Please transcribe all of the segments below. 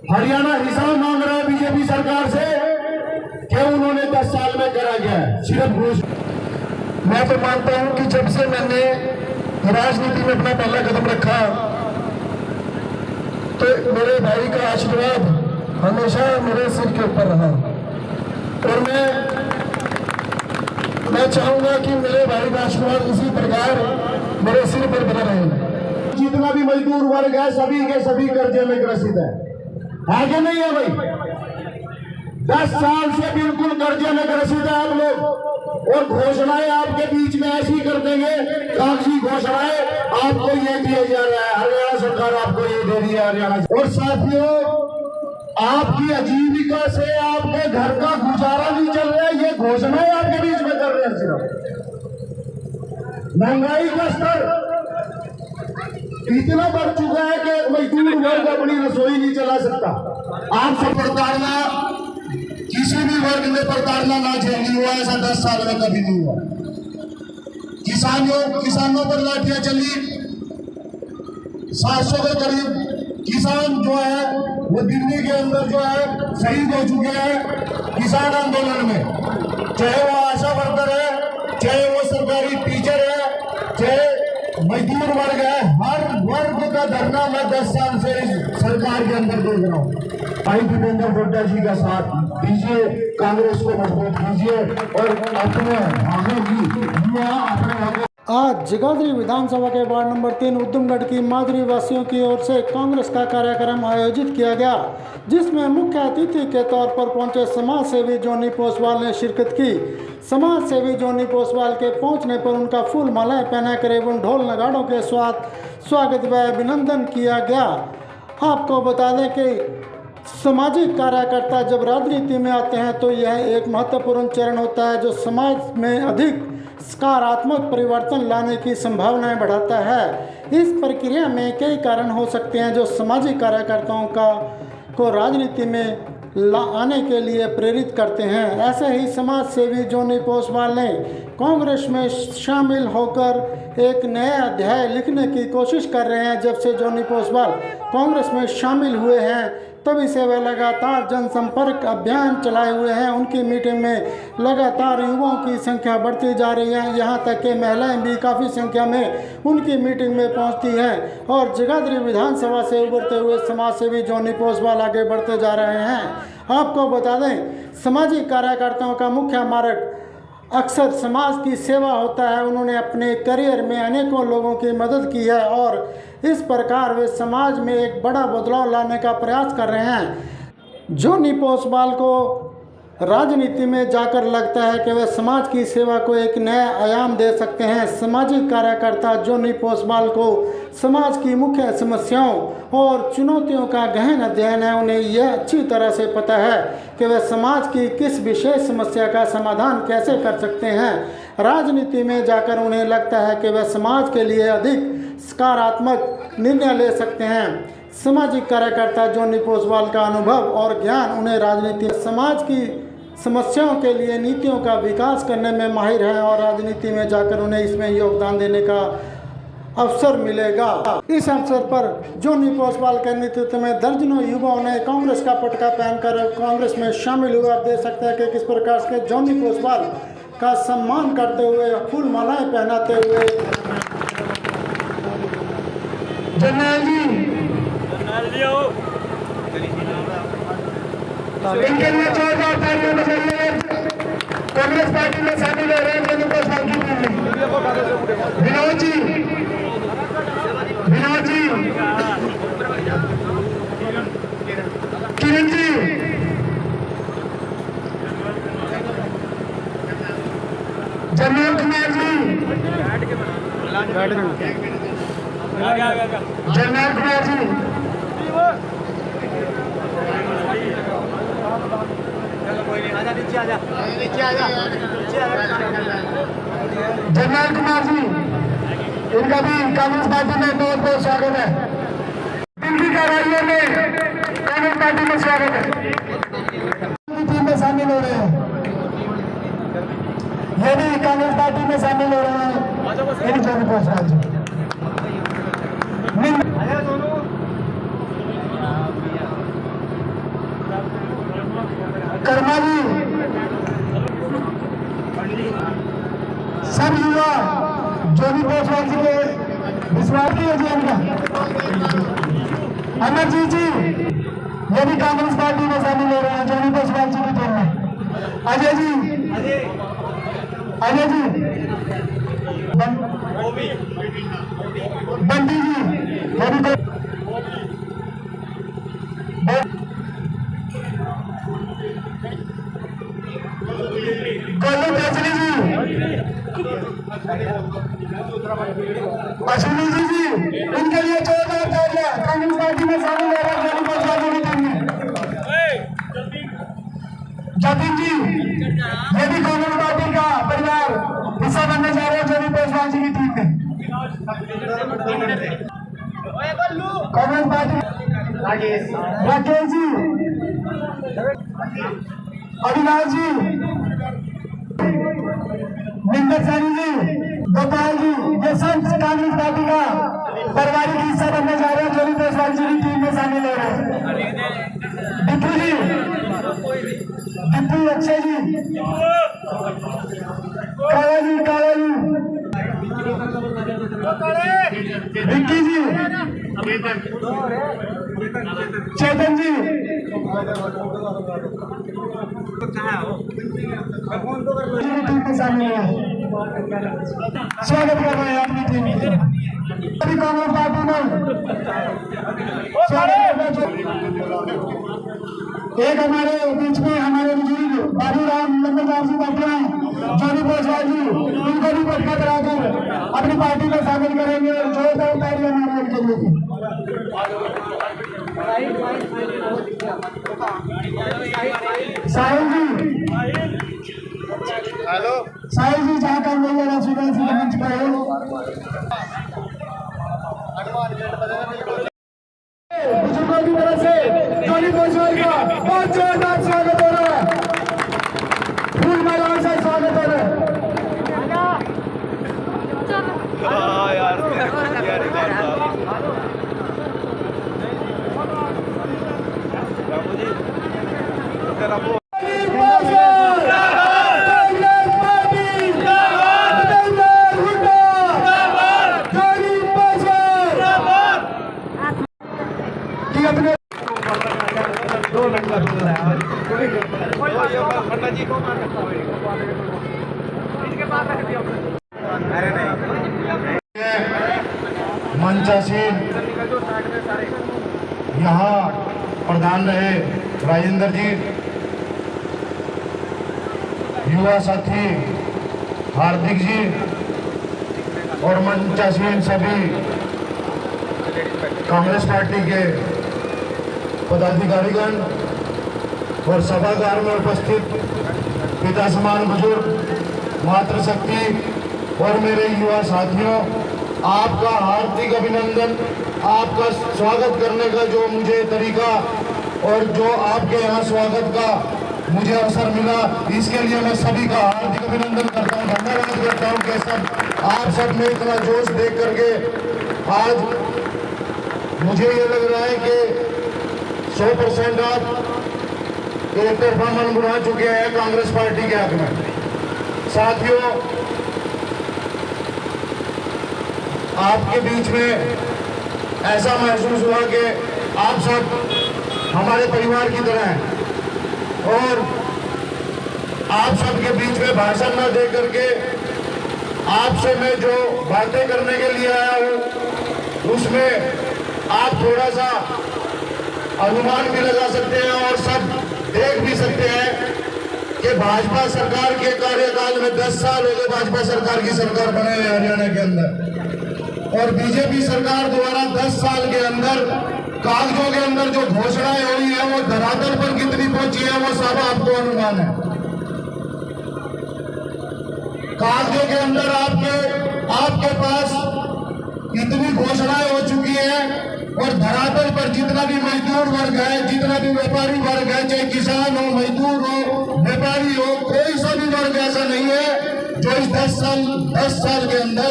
हरियाणा हिसाब मांग रहा है बीजेपी सरकार से कि उन्होंने 10 साल में करा गया है सिर्फ घूस। मैं तो मानता हूं कि जब से मैंने राजनीति में अपना पहला कदम रखा तो मेरे भाई का आशीर्वाद हमेशा मेरे सिर के ऊपर रहा और मैं चाहूंगा कि मेरे भाई का आशीर्वाद इसी प्रकार मेरे सिर पर बना रहे। जितना भी मजदूर वर्ग है सभी के सभी कर्जे में ग्रसित है कि नहीं है भाई? 10 साल से बिल्कुल कर्जे में ग्रसित है आप लोग और घोषणाएं आपके बीच में ऐसी कर देंगे, कागजी घोषणाएं आपको ये दिया जा रहा है, हरियाणा सरकार आपको ये दे रही है हरियाणा। और साथियों आपकी आजीविका से आपके घर का गुजारा नहीं चल रहा है, ये घोषणाएं आपके बीच में कर रहे हैं। सिर्फ महंगाई का स्तर इतना बढ़ चुका है कि मजदूर वर्ग अपनी रसोई नहीं चला सकता। आपसे प्रताड़ना किसी भी वर्ग में प्रताड़ना ना झेलनी हुआ ऐसा 10 साल में कभी नहीं हुआ। किसानों पर लाठियां चली, 700 के करीब किसान जो है वो दिल्ली के अंदर जो है शहीद हो चुके हैं किसान आंदोलन में, चाहे वो आशा वर्कर है, चाहे वो सरकारी टीचर है, चाहे मजदूर वर्ग है, हर वर्ग का धरना मैं 10 साल से इस सरकार के अंदर देख रहा हूँ। भाई भूपेंद्र हुड्डा जी का साथ दीजिए, कांग्रेस को मजबूत कीजिए और अपने आगे की आज जगाधरी विधानसभा के वार्ड नंबर 3 उद्यमगढ़ की माधुरी वासियों की ओर से कांग्रेस का कार्यक्रम आयोजित किया गया, जिसमें मुख्य अतिथि के तौर पर पहुंचे समाज सेवी जोनी पोसवाल ने शिरकत की। समाज सेवी जोनी पोसवाल के पहुंचने पर उनका फूल मालाएं पहनाकर एवं ढोल नगाड़ों के साथ स्वागत व अभिनंदन किया गया। आपको बता दें कि सामाजिक कार्यकर्ता जब राजनीति में आते हैं तो यह एक महत्वपूर्ण चरण होता है जो समाज में अधिक सकारात्मक परिवर्तन लाने की संभावनाएं बढ़ाता है। इस प्रक्रिया में कई कारण हो सकते हैं जो सामाजिक कार्यकर्ताओं को राजनीति में आने के लिए प्रेरित करते हैं। ऐसे ही समाज सेवी जोनी पोसवाल ने कांग्रेस में शामिल होकर एक नया अध्याय लिखने की कोशिश कर रहे हैं। जब से जोनी पोसवाल कांग्रेस में शामिल हुए हैं तभी से वे लगातार जनसंपर्क अभियान चलाए हुए हैं। उनकी मीटिंग में लगातार युवाओं की संख्या बढ़ती जा रही है, यहाँ तक कि महिलाएं भी काफ़ी संख्या में उनकी मीटिंग में पहुँचती हैं और जगाधरी विधानसभा से उभरते हुए समाज सेवी जोनी पोसवाल आगे बढ़ते जा रहे हैं। आपको बता दें सामाजिक कार्यकर्ताओं का मुख्य मार्ग अक्सर समाज की सेवा होता है। उन्होंने अपने करियर में अनेकों लोगों की मदद की है और इस प्रकार वे समाज में एक बड़ा बदलाव लाने का प्रयास कर रहे हैं। जोनी पोसवाल को राजनीति में जाकर लगता है कि वे समाज की सेवा को एक नया आयाम दे सकते हैं। सामाजिक कार्यकर्ता जोनी पोसवाल को समाज की मुख्य समस्याओं और चुनौतियों का गहन अध्ययन है। उन्हें यह अच्छी तरह से पता है कि वे समाज की किस विशेष समस्या का समाधान कैसे कर सकते हैं। राजनीति में जाकर उन्हें लगता है कि वे समाज के लिए अधिक सकारात्मक निर्णय ले सकते हैं। सामाजिक कार्यकर्ता जोनी पोसवाल का अनुभव और ज्ञान उन्हें राजनीति समाज की समस्याओं के लिए नीतियों का विकास करने में माहिर है और राजनीति में जाकर उन्हें इसमें योगदान देने का अवसर मिलेगा। इस अवसर पर जोनी पोसवाल के नेतृत्व में दर्जनों युवाओं ने कांग्रेस का पटका पहनकर कांग्रेस में शामिल हुए। आप देख सकते हैं कि किस प्रकार से जोनी पोसवाल का सम्मान करते हुए फूल मालाएं पहनाते हुए इनके लिए जोरदार तालियां बजाइए। कांग्रेस पार्टी में शामिल हो रहे हैं Vinod ji, Kiran ji, journal Kumar ji, journal Kumar ji, journal Kumar ji, इनका भी कांग्रेस पार्टी में बहुत बहुत स्वागत है। दिल्ली का रैलियों में कांग्रेस पार्टी में स्वागत है। टीम में शामिल हो रहे हैं, ये भी कांग्रेस पार्टी में शामिल हो रहे हैं। इन जोनी पोसवाल जी कर्मा जी, सब युवा जो भी पोस्टवाल जी के विश्वास की है जी उनका। अमरजीत जी ये भी कांग्रेस पार्टी में शामिल हो रहे हैं, जो भी पोस्टवाल जी की टीम में। अजय जी, अजय जी, बंटी जी, ये भी गोलू केसरी जी, अश्विनी जी, इनके लिए जोरदार तालियां। कांग्रेस पार्टी में शामिल हो रहे हैं की टीम में। जतिन जी ये भी कांग्रेस पार्टी का परिवार हिस्सा बनने जा रहे हैं, जो भी पोस्टवाल जी की टीम में। कांग्रेस पार्टी राकेश जी, अविनाश जी, मिंदर सैनी जी, गोपाल जी, ये सब कांग्रेस पार्टी का पारिवारिक हिस्सा बनने जा रहे हैं, जो भी पोस्टवाल जी की टीम में शामिल हो रहे हैं। डिप्पू जी, डिप्पू अक्षय जी, काला जी, काला जी, विक्की जी, चेतन जी, टीम में शामिल है। स्वागत कर रहे हैं अपनी टीम में। अभी कांग्रेस पार्टी में एक हमारे बीच में हमारे बुजुर्ग बाबूराम लंबरदास जी बैठे हैं, जो भी पोस्टवाल जी उनको भी पटका कराकर अपनी पार्टी में शामिल करेंगे। जोरदार तालियां हमारे उनके लिए। साहिल जी, हेलो साहिल जी, जहाँ कर रही है सुबह से मंच पर हो। बुजुर्गों की तरफ से जोनी पोस्टवाल का बहुत जोरदार स्वागत हो रहा है, फूल मालाओं से स्वागत हो रहा है। मंचासीन यहाँ प्रधान रहे राजेंद्र जी, युवा साथी हार्दिक जी और मंचासीन सभी कांग्रेस पार्टी के पदाधिकारीगण और सभागार में उपस्थित पिता समान बुजुर्ग, मातृशक्ति और मेरे युवा साथियों, आपका हार्दिक अभिनंदन। आपका स्वागत करने का जो मुझे तरीका और जो आपके यहाँ स्वागत का मुझे अवसर मिला, इसके लिए मैं सभी का हार्दिक अभिनंदन करता हूँ, धन्यवाद करता हूँ कि सब आप सब में इतना जोश देख करके आज मुझे ये लग रहा है कि 100% आप एक तरफा मन बुला चुके हैं कांग्रेस पार्टी के हक में। साथियों, आपके बीच में ऐसा महसूस हुआ कि आप सब हमारे परिवार की तरह हैं और आप सबके बीच में भाषण न दे करके आपसे मैं जो बातें करने के लिए आया हूँ उसमें आप थोड़ा सा अनुमान भी लगा सकते हैं और सब देख भी सकते हैं कि भाजपा सरकार के कार्यकाल में 10 साल हो गए भाजपा सरकार की सरकार बने हैं हरियाणा के अंदर, और बीजेपी सरकार द्वारा 10 साल के अंदर कागजों के अंदर जो घोषणाएं हुई है वो धरातल पर कितनी पहुंची है वो सब आपको अनुमान है। कागजों के अंदर आपके पास इतनी घोषणाएं हो चुकी है और धरातल पर जितना भी मजदूर वर्ग है, जितना भी व्यापारी वर्ग है, चाहे किसान हो, मजदूर हो, व्यापारी हो, कोई सा भी वर्ग ऐसा नहीं है जो इस 10 साल के अंदर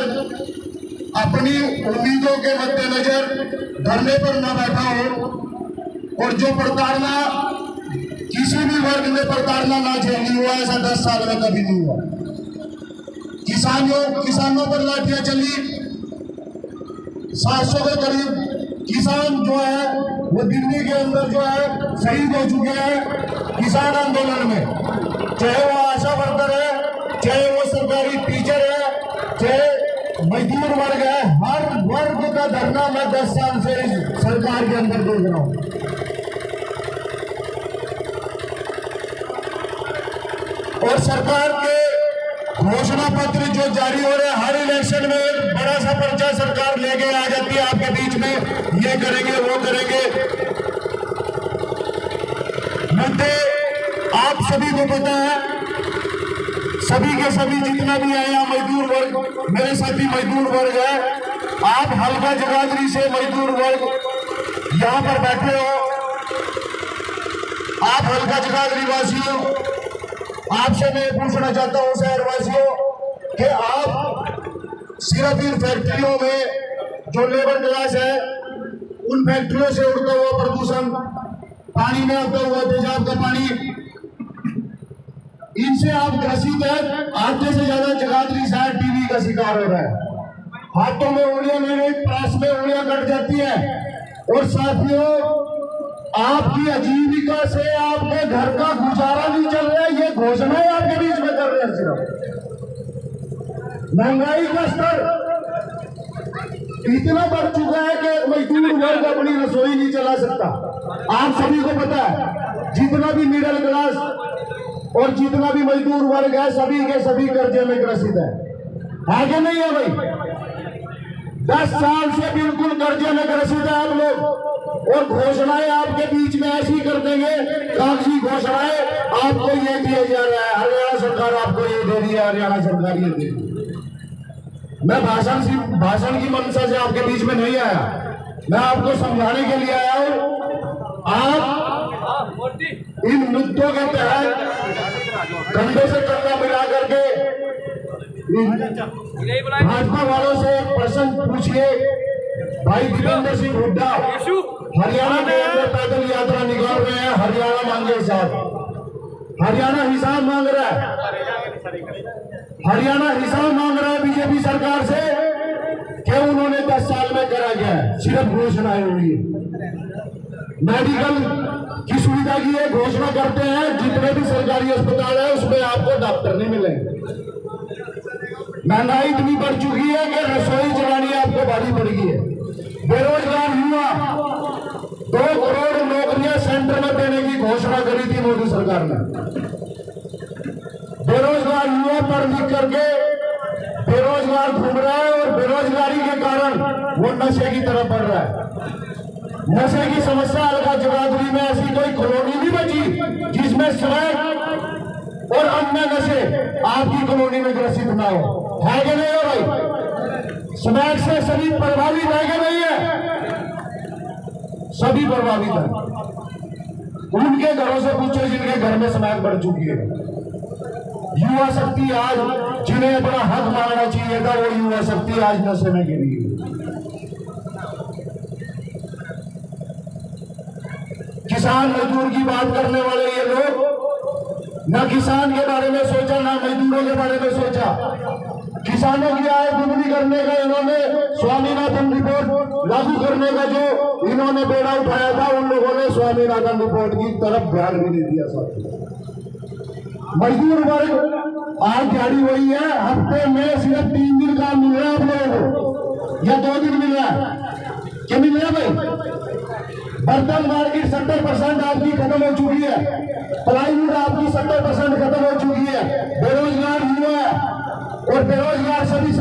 अपनी उम्मीदों के मद्देनजर धरने पर न बैठा हो। और जो प्रताड़ना किसी भी वर्ग में प्रताड़ना ना झेलनी हुआ, ऐसा 10 साल में कभी नहीं हुआ। किसानों पर लाठियां चली, 700 के करीब किसान जो है वो दिल्ली के अंदर जो है शहीद हो चुके हैं किसान आंदोलन में। चाहे वो आशा वर्कर है, चाहे वो सरकारी टीचर है, चाहे मजदूर वर्ग है, हर वर्ग का धरना मैं 10 साल से इस सरकार के अंदर देख रहा हूं। और सरकार के घोषणा पत्र जो जारी हो रहे हैं, हर इलेक्शन में एक बड़ा सा पर्चा सरकार लेके आ जाती है आपके बीच में, ये करेंगे वो करेंगे। मुद्दे आप सभी को पता है, सभी के सभी जितना भी है यहाँ मजदूर वर्ग, मेरे साथी मजदूर वर्ग है, आप हल्का जगाधरी से मजदूर वर्ग यहाँ पर बैठे हो, आप हल्का जगाधरी वासी हो। आपसे मैं पूछना चाहता हूं शहरवासियों कि आप सिर्फ इन फैक्ट्रियों में जो लेबर क्लास है, उन फैक्ट्रियों से उड़ता हुआ प्रदूषण, पानी में आता हुआ तेजाब का पानी, इनसे आप ग्रसित है। आधे से ज्यादा जगाधरी शहर टीबी का शिकार हो रहा है, हाथों में उंगलियां नहीं, प्रेस में उंगलियां कट जाती है। और साथियों, आपकी आजीविका से आपके घर का गुजारा नहीं चल रहा है, ये घोषणाएं आपके बीच में कर रहे हैं। सिर्फ महंगाई का स्तर इतना बढ़ चुका है कि मजदूर वर्ग अपनी रसोई नहीं चला सकता। आप सभी को पता है, जितना भी मिडिल क्लास और जितना भी मजदूर वर्ग है, सभी के सभी कर्जे में ग्रसित है कि नहीं है भाई? 10 साल से बिल्कुल कर्जे में ग्रसित है आप लोग। और घोषणाएं आपके बीच में ऐसी कर देंगे, कागजी घोषणाएं, आपको ये दिया जा रहा है, हरियाणा सरकार आपको ये दे रही है, हरियाणा सरकार ये दे रही है। मैं भाषण की मंशा से आपके बीच में नहीं आया, मैं आपको समझाने के लिए आया हूं। आप इन मुद्दों के तहत कंधे से कंधा मिला करके भाजपा वालों से एक प्रश्न पूछिए। भाई दीपेंद्र सिंह हुड्डा हरियाणा के अंदर पैदल यात्रा निकाल रहे हैं, हरियाणा मांगे साहब, हरियाणा हिसाब मांग रहा है, हरियाणा हिसाब मांग रहा है बीजेपी सरकार से कि उन्होंने 10 साल में करा क्या है। सिर्फ घोषणाएं हुई है, मेडिकल की सुविधा की ये घोषणा करते हैं, जितने भी सरकारी अस्पताल है उसमें आपको डॉक्टर नहीं मिलेंगे। महंगाई इतनी बढ़ चुकी है कि रसोई चलानी आपको भारी पड़ गई है। बेरोजगार युवा 2 करोड़ नौकरियां सेंटर में देने की घोषणा करी थी मोदी सरकार ने। बेरोजगार युवा पढ़ लिख करके बेरोजगार घूम रहा है और बेरोजगारी के कारण वो नशे की तरफ बढ़ रहा है। नशे की समस्या अलग जगाधरी में ऐसी कोई कॉलोनी नहीं बची जिसमें स्मैक और अन्य नशे आपकी कॉलोनी में ग्रसित ना हो, है कि नहीं है भाई? स्मैक से सभी प्रभावित है कि नहीं है? सभी प्रभावित है। उनके घरों से पूछो जिनके घर में स्मैक बढ़ चुकी है। युवा शक्ति आज जिन्हें अपना हक मांगना चाहिए था, वो युवा शक्ति आज नशे में गिरी है। किसान मजदूर की बात करने वाले ये लोग न किसान के बारे में सोचा, न मजदूरों के बारे में सोचा। किसानों की आय दुगनी करने का इन्होंने स्वामीनाथन रिपोर्ट लागू करने का जो इन्होंने बेड़ा उठाया था, उन लोगों ने स्वामीनाथन रिपोर्ट की तरफ ध्यान भी नहीं दिया। साथियों, मजदूर वर्ग आज दिहाड़ी हुई है, हफ्ते में सिर्फ 3 दिन काम मिल रहा है आप लोगों को, या 2 दिन मिल रहा है? क्या मिल रहा है भाई? बर्तन मार्केट 70% आपकी खत्म हो चुकी है, प्लाईवुड आपकी 70% खत्म हो चुकी है। बेरोजगार युवा है और बेरोजगार सभी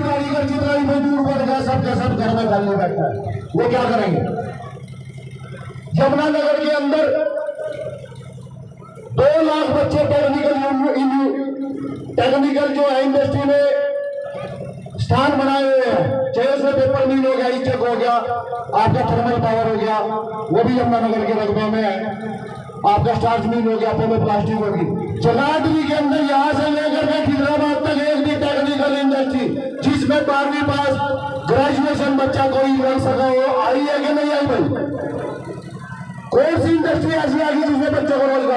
कारीगर जितना भी मजदूर वर्ग है, सबका सब घर में खाली बैठा है। वो क्या करेंगे? यमुनानगर के अंदर 2 लाख बच्चे टेक्निकल जो है इंडस्ट्री में स्थान बनाए हुए हैं, चाहे उसमें पेपर मिल हो गया, ईचक हो गया, आपका थर्मल पावर हो गया, वो भी यमुनानगर के रकबे में है, आपका स्टार्च मिल हो गया, में प्लास्टिक होगी। जगाधरी के अंदर यहाँ से लेकर के खिजराबाद तक एक भी टेक्निकल इंडस्ट्री जिसमें 12वीं पास ग्रेजुएशन बच्चा कोई रह सका हो, आई है कि नहीं आई भाई? कौन सी इंडस्ट्री ऐसी आ गई जिसमें बच्चों को रोजगार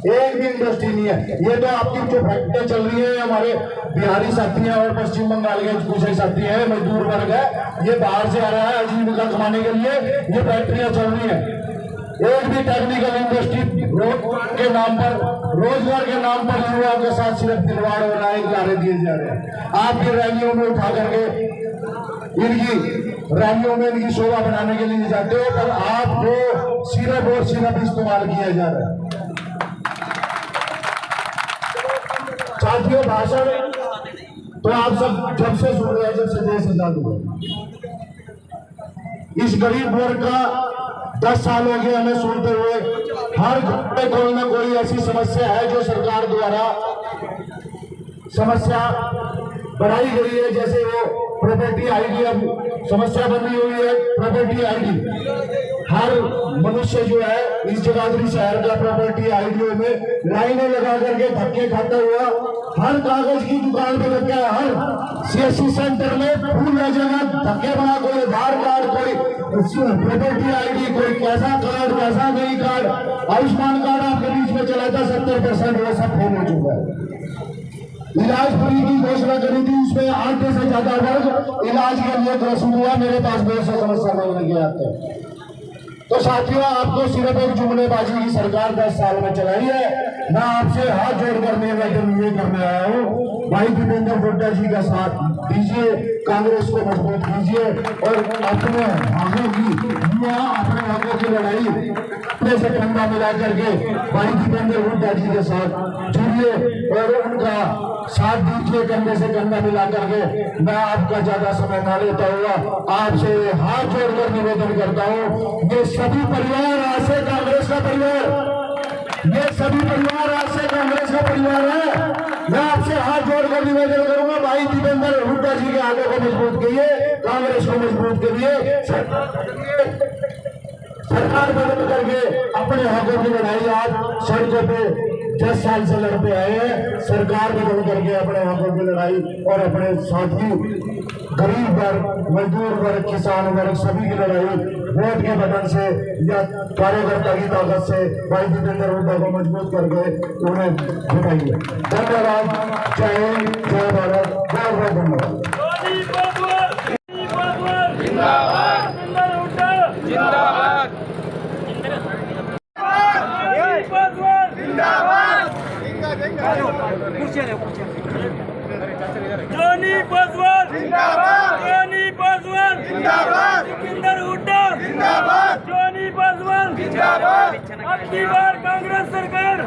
एक भी इंडस्ट्री नहीं है। ये तो आपकी जो फैक्ट्रियां चल रही है, हमारे बिहारी साथी हैं और पश्चिम बंगाल के कुछ साथी हैं, मजदूर वर्ग है, ये बाहर से आ रहा है आजीविका कमाने के लिए, ये फैक्ट्रियां चल रही है। एक भी टेक्निकल इंडस्ट्री रोजगार के नाम पर युवाओं के साथ सिर्फ खिलवाड़ हो रहा है, इजारे दिए जा रहे हैं। आपकी रैलियों में उठा करके इनकी शोभा बनाने के लिए जाते हो, पर आपको सिर्फ और सिर्फ इस्तेमाल किया जा रहा है। साथियों, भाषण तो आप सब जब से सुन रहे हैं, जब से देश आजाद हुआ, इस गरीब वर्ग का 10 साल हो गए हमें सुनते हुए। हर घर में कोई ना कोई ऐसी समस्या है जो सरकार द्वारा समस्या बढ़ाई गई है। जैसे वो प्रॉपर्टी आईडी अब समस्या बनी हुई है। प्रॉपर्टी आईडी हर मनुष्य जो है इस जगाधरी शहर का प्रॉपर्टी आईडी में लाइनें लगा करके धक्के खाता हुआ हर कागज की दुकान पे लग गया। हर सीएससी सेंटर में फूल जगह धक्के बना, कोई आधार कार्ड, कोई प्रॉपर्टी आईडी, कोई कैसा कार्ड, कैसा नहीं कार्ड। आयुष्मान कार्ड आपके बीच में चला था, 70% वो सब फेल हो चुका है। इलाज फ्री की घोषणा करी थी, उसमें आधे से ज्यादा वर्ग इलाज के लिए ग्रसित हुआ। मेरे पास बहुत सा समस्या मिलने के आते हैं। तो साथियों, आपको सिर्फ एक जुमलेबाजी की सरकार 10 साल में चलाई है। मैं आपसे हाथ जोड़कर निवेदन ये करने आया हूँ, भाई दीपेंद्र हुड्डा जी का साथ दीजिए, कांग्रेस को मजबूत कीजिए और अपने हकों की लड़ाई अपने से कंधा मिला करके भाई दीपेंद्र हुड्डा जी के साथ जुड़िए और उनका साथ दीजिए, कंधे से कंधा मिला करके। मैं आपका ज्यादा समय ना लेता हुआ आपसे हाथ जोड़कर निवेदन करता हूँ, ये सभी परिवार आज से कांग्रेस का परिवार, ये सभी परिवार आज से कांग्रेस का परिवार है। मैं आपसे हाथ जोड़कर निवेदन करूंगा, भाई दीपेंद्र हुड्डा जी के आगे को मजबूत करिए, कांग्रेस को मजबूत करिए। सरकार बदल करके अपने हकों की लड़ाई आज सड़कों पे 10 साल से लड़ते आए हैं। सरकार बदल करके अपने हकों की लड़ाई और अपने साथी गरीब वर्ग, मजदूर वर्ग, किसान वर्ग सभी की लड़ाई वोट के बटन से या कार्यकर्ता की ताकत से भाई दीपेंद्र हुड्डा को मजबूत करके उन्हें जिताइए। धन्यवाद। जय हिंद, जय भारत, बहुत बहुत धन्यवाद। जोनी पासवान जिंदाबाद, जोनी पासवान जिंदाबाद, दीपेंद्र हुड्डा जिंदाबाद, जोनी पासवान जिंदाबाद। अब की बार कांग्रेस सरकार।